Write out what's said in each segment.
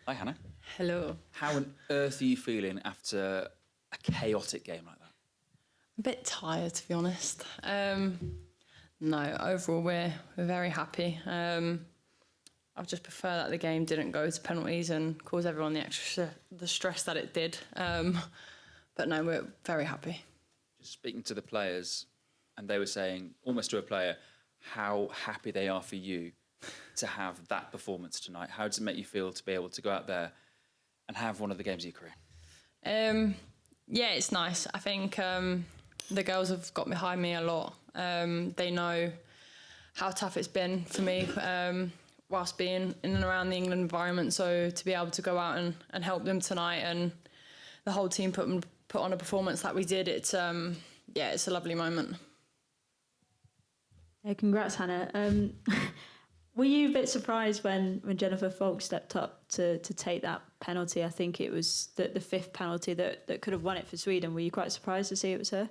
Hi, Hannah. Hello. How on earth are you feeling after a chaotic game like that? A bit tired, to be honest. No, overall we're very happy. I just prefer that the game didn't go to penalties and cause everyone the stress that it did. But no, we're very happy. Just speaking to the players, and they were saying, almost to a player, how happy they are for you to have that performance tonight. How does it make you feel to be able to go out there and have one of the games of your career? Yeah, it's nice. I think the girls have got behind me a lot. They know how tough it's been for me whilst being in and around the England environment. So to be able to go out and help them tonight, and the whole team put on a performance that we did, it's a lovely moment. Yeah, congrats, Hannah. Were you a bit surprised when Jennifer Falk stepped up to take that penalty? I think it was the fifth penalty that could have won it for Sweden. Were you quite surprised to see it was her?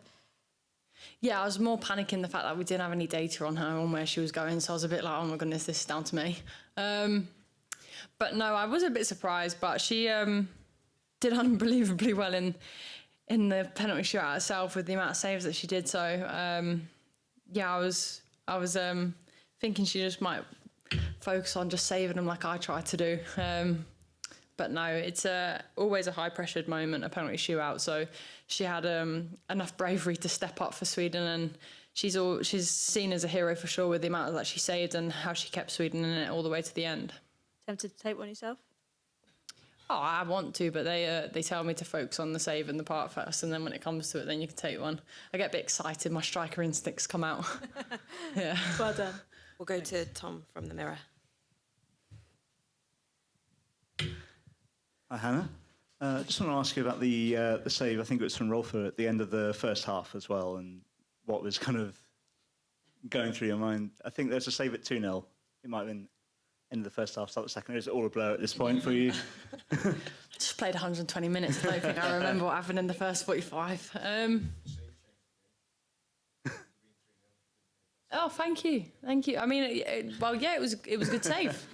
Yeah, I was more panicking the fact that we didn't have any data on her, on where she was going, so I was a bit like, oh my goodness, this is down to me. But no, I was a bit surprised, but she did unbelievably well in the penalty shootout herself with the amount of saves that she did. So yeah, I was thinking she just might focus on just saving them like I tried to do. But no, it's always a high-pressured moment, a penalty shootout. So she had enough bravery to step up for Sweden, and she's seen as a hero for sure with the amount that she saved and how she kept Sweden in it all the way to the end. Tempted to take one yourself? Oh, I want to, but they tell me to focus on the save and the part first, and then when it comes to it, then you can take one. I get a bit excited. My striker instincts come out. Yeah. Well done. We'll go to Tom from the Mirror. Hi, Hannah. Just want to ask you about the save. I think it was from Rolfer at the end of the first half as well, and what was kind of going through your mind. I think there's a save at 2-0. It might have been end of the first half, start the second. Is it all a blur at this point for you? Just played 120 minutes. I don't think I remember what happened in the first 45. Oh, thank you. I mean, it was a good save.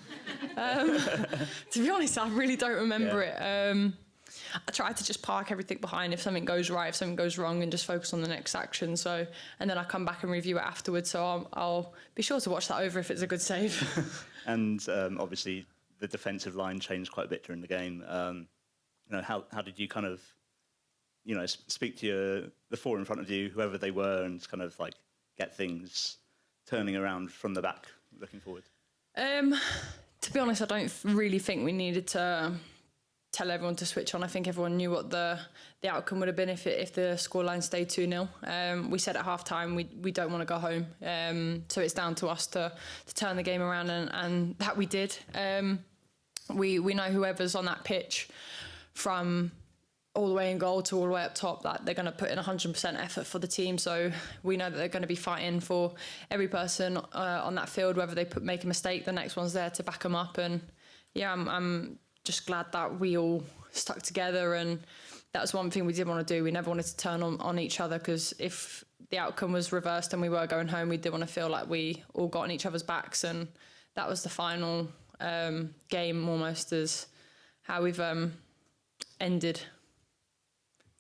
To be honest, I really don't remember it. I try to just park everything behind if something goes right, if something goes wrong, and just focus on the next action. So, and then I come back and review it afterwards. So I'll be sure to watch that over if it's a good save. And obviously, the defensive line changed quite a bit during the game. How did you kind of, speak to the four in front of you, whoever they were, and kind of like get things turning around from the back, looking forward? To be honest, I don't really think we needed to tell everyone to switch on. I think everyone knew what the outcome would have been if the scoreline stayed 2-0. We said at half-time we don't want to go home. So it's down to us to turn the game around, and that we did. We know whoever's on that pitch, from all the way in goal to all the way up top, that they're going to put in 100% effort for the team. So we know that they're going to be fighting for every person on that field. Whether they make a mistake, the next one's there to back them up. And yeah, I'm just glad that we all stuck together, and that was one thing we didn't want to do. We never wanted to turn on each other, because if the outcome was reversed and we were going home, we did want to feel like we all got on each other's backs, and that was the final game almost, as how we've ended.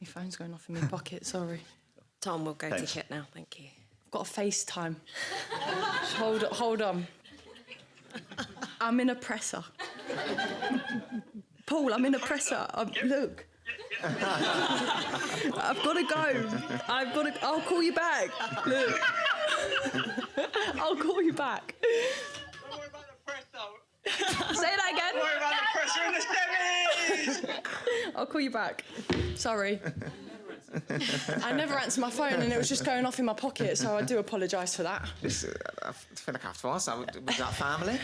My phone's going off in my pocket, sorry. Tom, we'll go to Kit now, thank you. I've got a FaceTime. Hold on. I'm in a presser. Paul, I'm in a presser. Look. I've got to go. I'll call you back. Look. I'll call you back. Don't worry about the presser. Say that again. Don't worry about the presser in the semis. I'll call you back. Sorry. I never answered my phone, and it was just going off in my pocket, so I do apologise for that. I feel like I have to ask, was that family?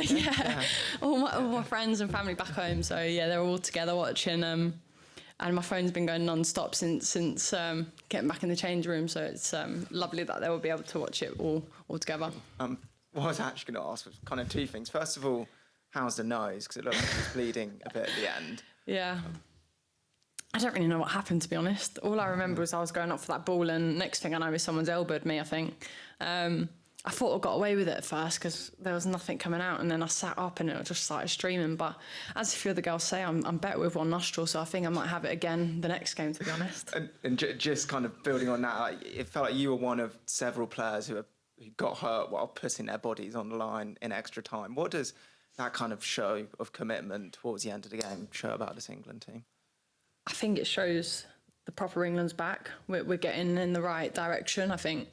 Yeah. All my friends and family back home, so yeah, they're all together watching, and my phone's been going non-stop since getting back in the change room, so it's lovely that they will be able to watch it all together. What I was actually going to ask was kind of two things. First of all, how's the nose? Because it looked like it was bleeding a bit at the end. Yeah. I don't really know what happened, to be honest. All I remember was I was going up for that ball, and next thing I know is someone's elbowed me, I think. I thought I got away with it at first because there was nothing coming out, and then I sat up and it just started streaming. But as a few other girls say, I'm better with one nostril, so I think I might have it again the next game, to be honest. And just kind of building on that, like, it felt like you were one of several players who got hurt while putting their bodies on the line in extra time. What does that kind of show of commitment towards the end of the game show about this England team? I think it shows the proper England's back. We're getting in the right direction. I think,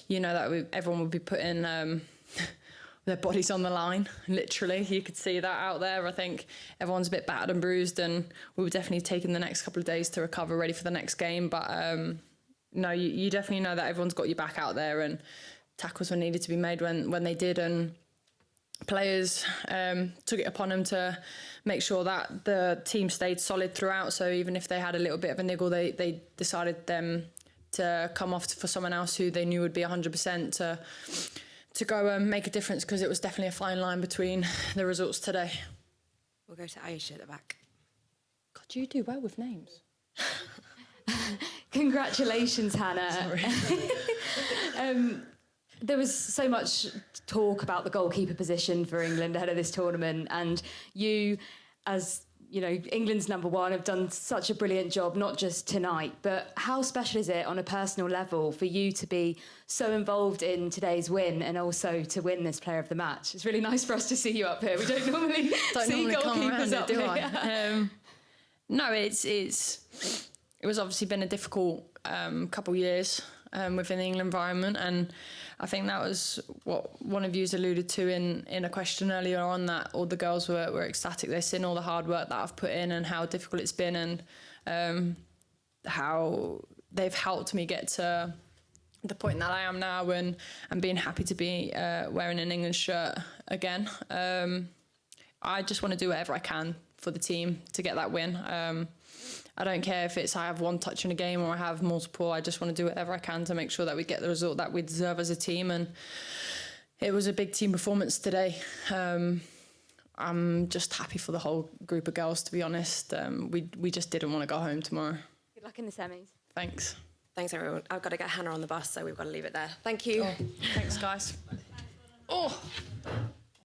that everyone would be putting their bodies on the line, literally. You could see that out there. I think everyone's a bit battered and bruised, and we were definitely taking the next couple of days to recover, ready for the next game. But no, you definitely know that everyone's got your back out there, and tackles were needed to be made when they did, and players took it upon them to make sure that the team stayed solid throughout. So even if they had a little bit of a niggle, they decided to come off for someone else who they knew would be 100% to go and make a difference, because it was definitely a fine line between the results today. We'll go to Aisha at the back. God, you do well with names. Congratulations, Hannah. There was so much talk about the goalkeeper position for England ahead of this tournament, and you, as England's number one, have done such a brilliant job, not just tonight, but how special is it on a personal level for you to be so involved in today's win and also to win this player of the match? It's really nice for us to see you up here. We don't normally see goalkeepers up here. No, it was obviously been a difficult couple of years within the England environment, and I think that was what one of you alluded to in a question earlier on, that all the girls were ecstatic. They've seen all the hard work that I've put in and how difficult it's been, and how they've helped me get to the point that I am now, and being happy to be wearing an England shirt again. I just want to do whatever I can for the team to get that win. I don't care if it's I have one touch in a game or I have multiple. I just want to do whatever I can to make sure that we get the result that we deserve as a team. And it was a big team performance today. I'm just happy for the whole group of girls, to be honest. We just didn't want to go home tomorrow. Good luck in the semis. Thanks. Thanks, everyone. I've got to get Hannah on the bus, so we've got to leave it there. Thank you. Thanks, guys. Oh.